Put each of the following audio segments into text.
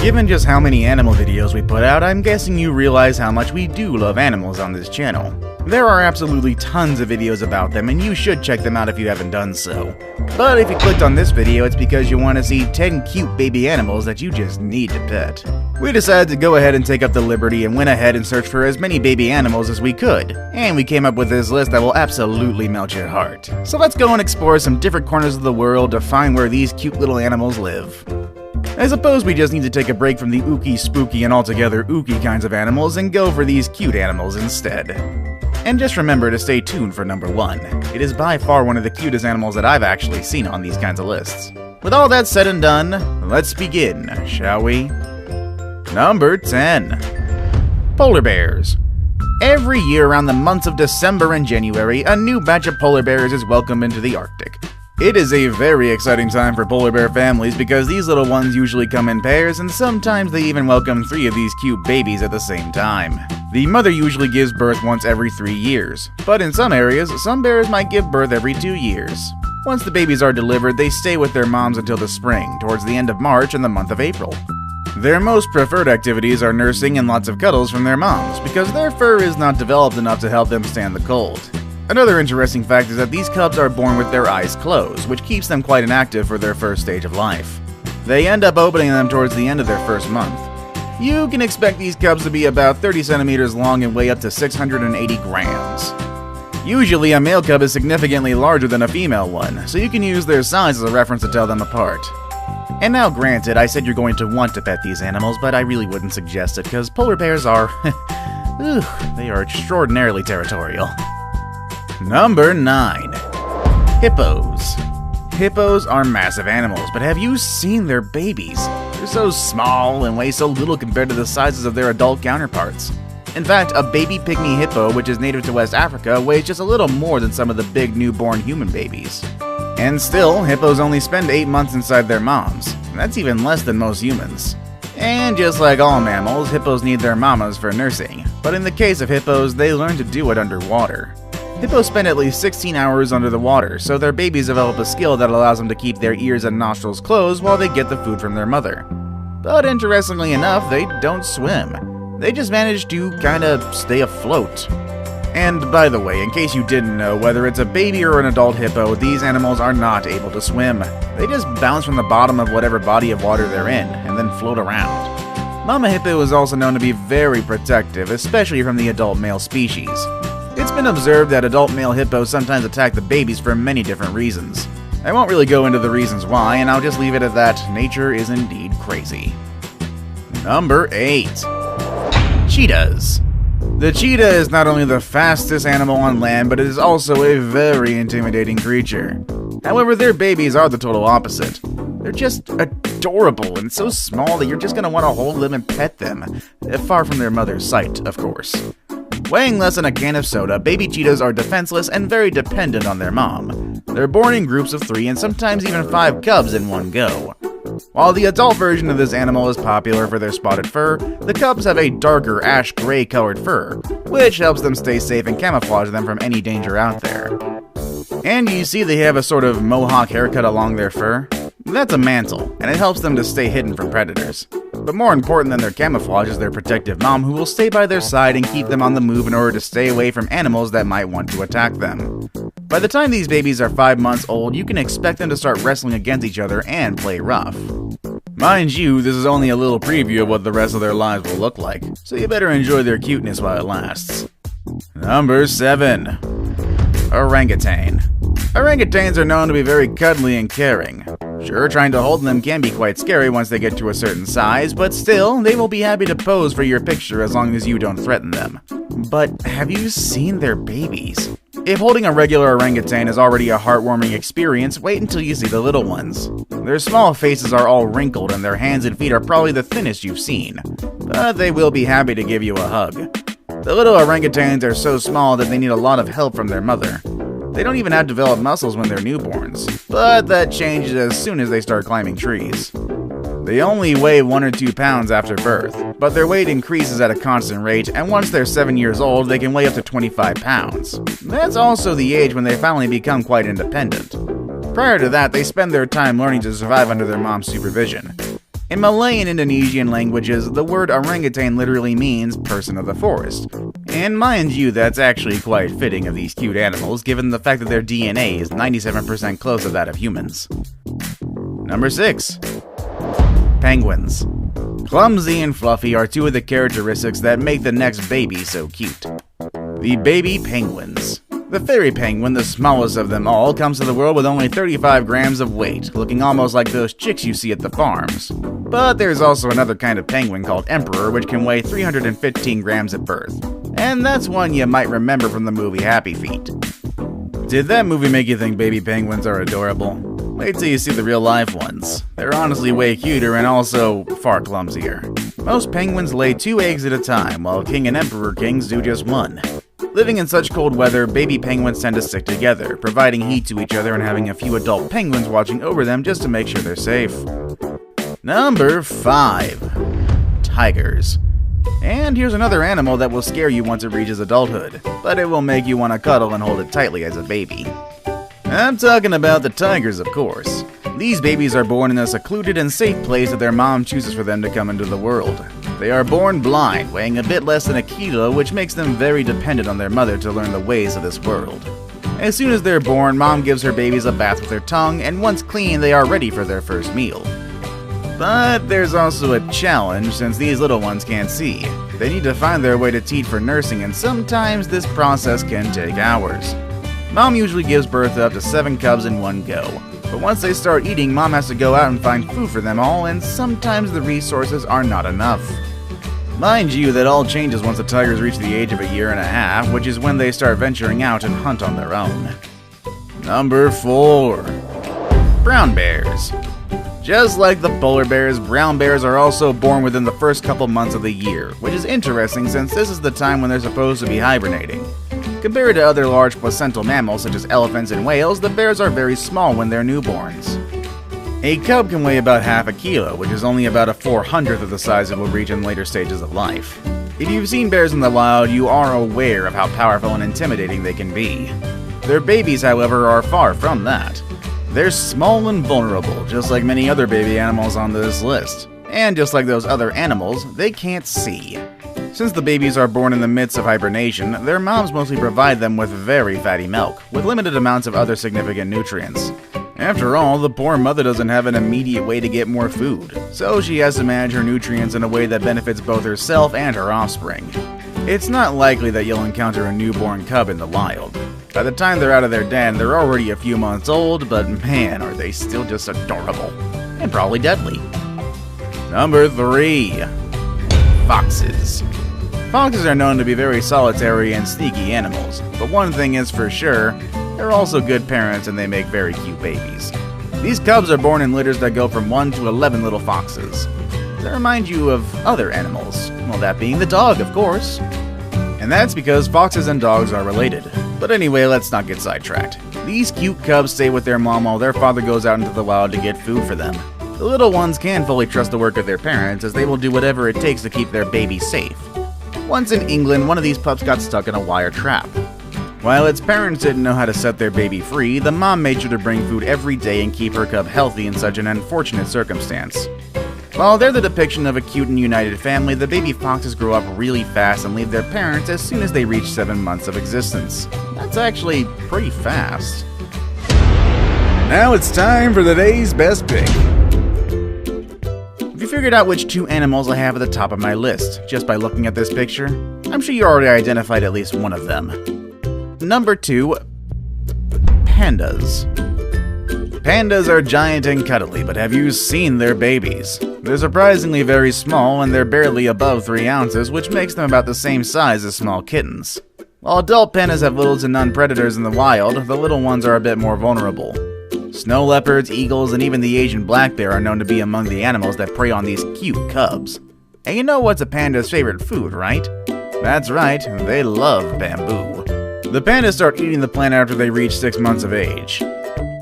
Given just how many animal videos we put out, I'm guessing you realize how much we do love animals on this channel. There are absolutely tons of videos about them, and you should check them out if you haven't done so. But if you clicked on this video, it's because you want to see 10 cute baby animals that you just need to pet. We decided to go ahead and take up the liberty and went ahead and search for as many baby animals as we could, and we came up with this list that will absolutely melt your heart. So let's go and explore some different corners of the world to find where these cute little animals live. I suppose we just need to take a break from the ooky, spooky, and altogether ooky kinds of animals and go for these cute animals instead. And just remember to stay tuned for number 1. It is by far one of the cutest animals that I've actually seen on these kinds of lists. With all that said and done, let's begin, shall we? Number 10. Polar bears. Every year around the months of December and January, a new batch of polar bears is welcomed into the Arctic. It is a very exciting time for polar bear families because these little ones usually come in pairs, and sometimes they even welcome 3 of these cute babies at the same time. The mother usually gives birth once every 3 years, but in some areas, some bears might give birth every 2 years. Once the babies are delivered, they stay with their moms until the spring, towards the end of March and the month of April. Their most preferred activities are nursing and lots of cuddles from their moms, because their fur is not developed enough to help them stand the cold. Another interesting fact is that these cubs are born with their eyes closed, which keeps them quite inactive for their first stage of life. They end up opening them towards the end of their first month. You can expect these cubs to be about 30 centimeters long and weigh up to 680 grams. Usually, a male cub is significantly larger than a female one, so you can use their size as a reference to tell them apart. And now granted, I said you're going to want to pet these animals, but I really wouldn't suggest it because polar bears are... they are extraordinarily territorial. Number 9. Hippos. Hippos are massive animals, but have you seen their babies? They're so small and weigh so little compared to the sizes of their adult counterparts. In fact, a baby pygmy hippo, which is native to West Africa, weighs just a little more than some of the big newborn human babies. And still, hippos only spend 8 months inside their moms. That's even less than most humans. And just like all mammals, hippos need their mamas for nursing. But in the case of hippos, they learn to do it underwater. Hippos spend at least 16 hours under the water, so their babies develop a skill that allows them to keep their ears and nostrils closed while they get the food from their mother. But interestingly enough, they don't swim. They just manage to kinda stay afloat. And by the way, in case you didn't know, whether it's a baby or an adult hippo, these animals are not able to swim. They just bounce from the bottom of whatever body of water they're in, and then float around. Mama hippo is also known to be very protective, especially from the adult male species. It's been observed that adult male hippos sometimes attack the babies for many different reasons. I won't really go into the reasons why, and I'll just leave it at that. Nature is indeed crazy. Number 8. Cheetahs. The cheetah is not only the fastest animal on land, but it is also a very intimidating creature. However, their babies are the total opposite. They're just adorable and so small that you're just going to want to hold them and pet them, far from their mother's sight, of course. Weighing less than a can of soda, baby cheetahs are defenseless and very dependent on their mom. They're born in groups of 3 and sometimes even 5 cubs in one go. While the adult version of this animal is popular for their spotted fur, the cubs have a darker ash-gray colored fur, which helps them stay safe and camouflage them from any danger out there. And you see they have a sort of mohawk haircut along their fur? That's a mantle, and it helps them to stay hidden from predators. But more important than their camouflage is their protective mom, who will stay by their side and keep them on the move in order to stay away from animals that might want to attack them. By the time these babies are 5 months old, you can expect them to start wrestling against each other and play rough. Mind you, this is only a little preview of what the rest of their lives will look like, so you better enjoy their cuteness while it lasts. Number 7. Orangutan. Orangutans are known to be very cuddly and caring. Sure, trying to hold them can be quite scary once they get to a certain size, but still, they will be happy to pose for your picture as long as you don't threaten them. But have you seen their babies? If holding a regular orangutan is already a heartwarming experience, wait until you see the little ones. Their small faces are all wrinkled and their hands and feet are probably the thinnest you've seen, but they will be happy to give you a hug. The little orangutans are so small that they need a lot of help from their mother. They don't even have developed muscles when they're newborns, but that changes as soon as they start climbing trees. They only weigh 1 or 2 pounds after birth, but their weight increases at a constant rate, and once they're 7 years old, they can weigh up to 25 pounds. That's also the age when they finally become quite independent. Prior to that, they spend their time learning to survive under their mom's supervision. In Malay and Indonesian languages, the word orangutan literally means person of the forest. And mind you, that's actually quite fitting of these cute animals, given the fact that their DNA is 97% close to that of humans. Number 6. Penguins. Clumsy and fluffy are two of the characteristics that make the next baby so cute. The baby penguins. The fairy penguin, the smallest of them all, comes to the world with only 35 grams of weight, looking almost like those chicks you see at the farms. But there's also another kind of penguin called emperor, which can weigh 315 grams at birth. And that's one you might remember from the movie Happy Feet. Did that movie make you think baby penguins are adorable? Wait till you see the real life ones. They're honestly way cuter and also far clumsier. Most penguins lay 2 eggs at a time, while king and emperor kings do just 1. Living in such cold weather, baby penguins tend to stick together, providing heat to each other and having a few adult penguins watching over them just to make sure they're safe. Number 5. Tigers. And here's another animal that will scare you once it reaches adulthood, but it will make you want to cuddle and hold it tightly as a baby. I'm talking about the tigers, of course. These babies are born in a secluded and safe place that their mom chooses for them to come into the world. They are born blind, weighing a bit less than a kilo, which makes them very dependent on their mother to learn the ways of this world. As soon as they're born, mom gives her babies a bath with her tongue, and once clean, they are ready for their first meal. But there's also a challenge since these little ones can't see. They need to find their way to teat for nursing, and sometimes this process can take hours. Mom usually gives birth to up to 7 cubs in one go. But once they start eating, mom has to go out and find food for them all, and sometimes the resources are not enough. Mind you, that all changes once the tigers reach the age of 1.5 years, which is when they start venturing out and hunt on their own. Number 4. Brown bears. Just like the polar bears, brown bears are also born within the first couple months of the year, which is interesting since this is the time when they're supposed to be hibernating. Compared to other large placental mammals such as elephants and whales, the bears are very small when they're newborns. A cub can weigh about half a kilo, which is only about a 400th of the size it will reach in later stages of life. If you've seen bears in the wild, you are aware of how powerful and intimidating they can be. Their babies, however, are far from that. They're small and vulnerable, just like many other baby animals on this list. And just like those other animals, they can't see. Since the babies are born in the midst of hibernation, their moms mostly provide them with very fatty milk, with limited amounts of other significant nutrients. After all, the poor mother doesn't have an immediate way to get more food, so she has to manage her nutrients in a way that benefits both herself and her offspring. It's not likely that you'll encounter a newborn cub in the wild. By the time they're out of their den, they're already a few months old, but man, are they still just adorable. And probably deadly. Number 3. Foxes. Foxes are known to be very solitary and sneaky animals, but one thing is for sure, they're also good parents and they make very cute babies. These cubs are born in litters that go from 1 to 11 little foxes. They remind you of other animals, well, that being the dog, of course. And that's because foxes and dogs are related. But anyway, let's not get sidetracked. These cute cubs stay with their mom while their father goes out into the wild to get food for them. The little ones can fully trust the work of their parents, as they will do whatever it takes to keep their baby safe. Once in England, one of these pups got stuck in a wire trap. While its parents didn't know how to set their baby free, the mom made sure to bring food every day and keep her cub healthy in such an unfortunate circumstance. While they're the depiction of a cute and united family, the baby foxes grow up really fast and leave their parents as soon as they reach 7 months of existence. That's actually pretty fast. Now it's time for the day's best pick. Have you figured out which 2 animals I have at the top of my list just by looking at this picture? I'm sure you already identified at least one of them. Number 2. Pandas. Pandas are giant and cuddly, but have you seen their babies? They're surprisingly very small and they're barely above 3 ounces, which makes them about the same size as small kittens. While adult pandas have little to none predators in the wild, the little ones are a bit more vulnerable. Snow leopards, eagles, and even the Asian black bear are known to be among the animals that prey on these cute cubs. And you know what's a panda's favorite food, right? That's right, they love bamboo. The pandas start eating the plant after they reach 6 months of age.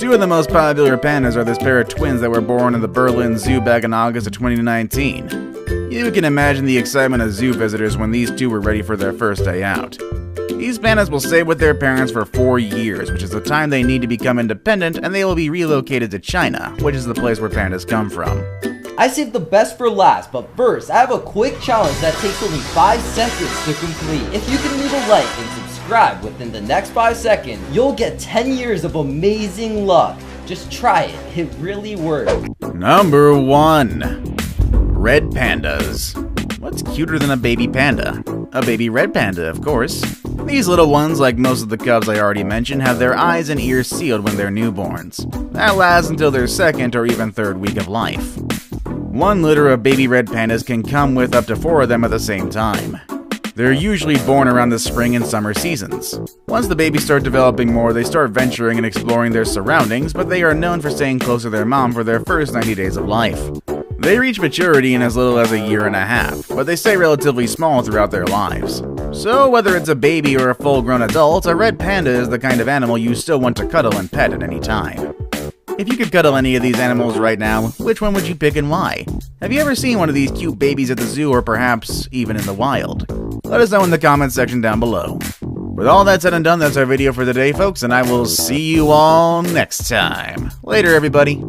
2 of the most popular pandas are this pair of twins that were born in the Berlin Zoo back in August of 2019. You can imagine the excitement of zoo visitors when these 2 were ready for their first day out. These pandas will stay with their parents for 4 years, which is the time they need to become independent, and they will be relocated to China, which is the place where pandas come from. I saved the best for last, but first, I have a quick challenge that takes only 5 seconds to complete. If you can leave a like and subscribe within the next 5 seconds, you'll get 10 years of amazing luck. Just try it, it really works. Number 1. Red pandas. What's cuter than a baby panda? A baby red panda, of course. These little ones, like most of the cubs I already mentioned, have their eyes and ears sealed when they're newborns. That lasts until their second or even third week of life. One litter of baby red pandas can come with up to 4 of them at the same time. They're usually born around the spring and summer seasons. Once the babies start developing more, they start venturing and exploring their surroundings, but they are known for staying close to their mom for their first 90 days of life. They reach maturity in as little as a year and a half, but they stay relatively small throughout their lives. So whether it's a baby or a full-grown adult, a red panda is the kind of animal you still want to cuddle and pet at any time. If you could cuddle any of these animals right now, which one would you pick and why? Have you ever seen one of these cute babies at the zoo or perhaps even in the wild? Let us know in the comments section down below. With all that said and done, that's our video for today, folks, and I will see you all next time. Later, everybody.